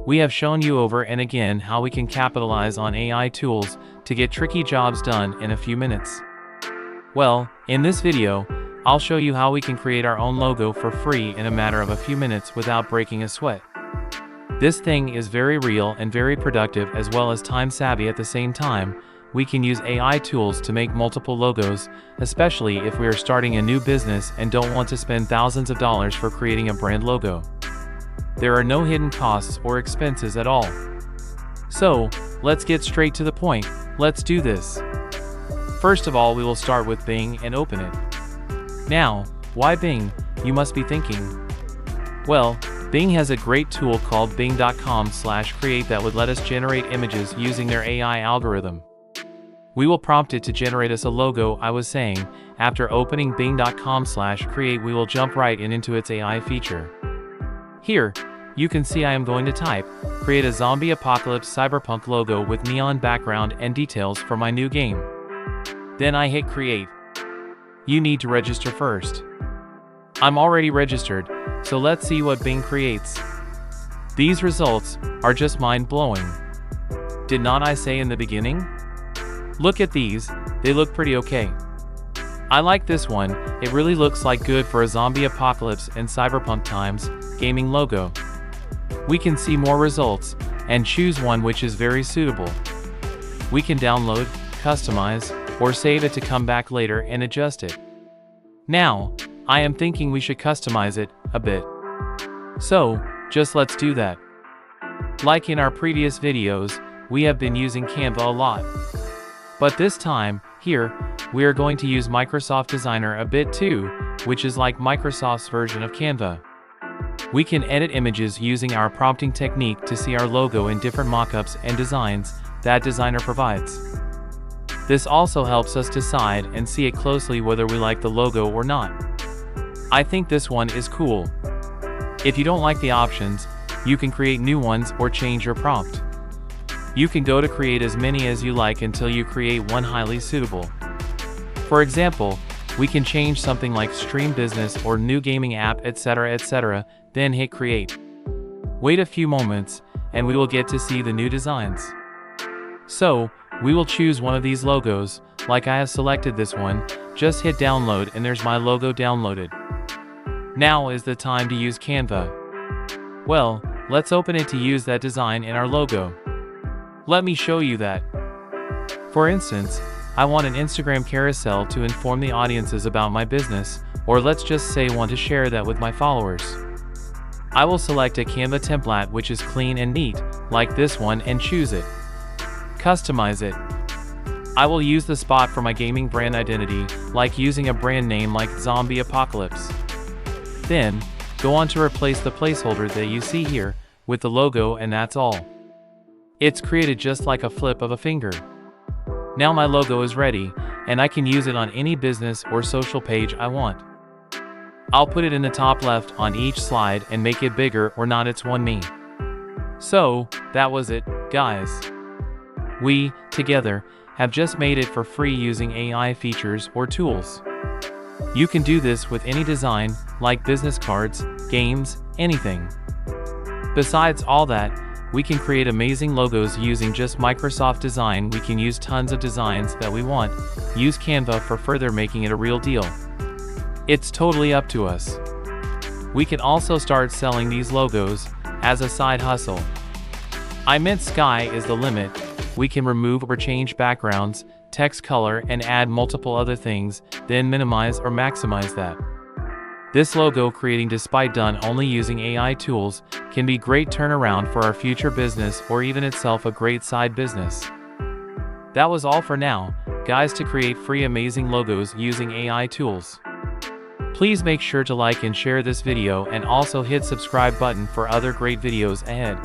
We have shown you over and again how we can capitalize on AI tools to get tricky jobs done in a few minutes. Well, in this video, I'll show you how we can create our own logo for free in a matter of a few minutes without breaking a sweat. This thing is very real and very productive, as well as time savvy at the same time. We can use AI tools to make multiple logos, especially if we are starting a new business and don't want to spend thousands of dollars for creating a brand logo. There are no hidden costs or expenses at all. So, let's get straight to the point. Let's do this. First of all, we will start with Bing and open it. Now, why Bing, you must be thinking? Well, Bing has a great tool called bing.com/create that would let us generate images using their AI algorithm. We will prompt it to generate us a logo. I was saying, after opening bing.com/create, we will jump right into its AI feature. Here, you can see I am going to type, create a zombie apocalypse cyberpunk logo with neon background and details for my new game. Then I hit create. You need to register first. I'm already registered, so let's see what Bing creates. These results are just mind-blowing. Did not I say in the beginning? Look at these, they look pretty okay. I like this one, it really looks like good for a zombie apocalypse and cyberpunk times gaming logo. We can see more results and choose one which is very suitable. We can download, customize, or save it to come back later and adjust it. Now, I am thinking we should customize it a bit. So, just let's do that. Like in our previous videos, we have been using Canva a lot. But this time, here, we are going to use Microsoft Designer a bit too, which is like Microsoft's version of Canva. We can edit images using our prompting technique to see our logo in different mockups and designs that Designer provides. This also helps us decide and see it closely whether we like the logo or not. I think this one is cool. If you don't like the options, you can create new ones or change your prompt. You can go to create as many as you like until you create one highly suitable. For example, we can change something like stream business or new gaming app, etc., then hit create. Wait a few moments, and we will get to see the new designs. So, we will choose one of these logos, like I have selected this one, just hit download and there's my logo downloaded. Now is the time to use Canva. Well, let's open it to use that design in our logo. Let me show you that. For instance, I want an Instagram carousel to inform the audiences about my business, or let's just say want to share that with my followers. I will select a Canva template which is clean and neat, like this one, and choose it. Customize it. I will use the spot for my gaming brand identity, like using a brand name like Zombie Apocalypse. Then, go on to replace the placeholder that you see here with the logo, and that's all. It's created just like a flip of a finger. Now my logo is ready, and I can use it on any business or social page I want. I'll put it in the top left on each slide and make it bigger or not, it's one me. So, that was it, guys. We, together, have just made it for free using AI features or tools. You can do this with any design, like business cards, games, anything. Besides all that, we can create amazing logos using just Microsoft Design. We can use tons of designs that we want, use Canva for further making it a real deal. It's totally up to us. We can also start selling these logos as a side hustle. I meant sky is the limit. We can remove or change backgrounds, text color, and add multiple other things, then minimize or maximize that. This logo creating despite done only using AI tools can be great turnaround for our future business or even itself a great side business. That was all for now, guys, to create free amazing logos using AI tools. Please make sure to like and share this video and also hit subscribe button for other great videos ahead.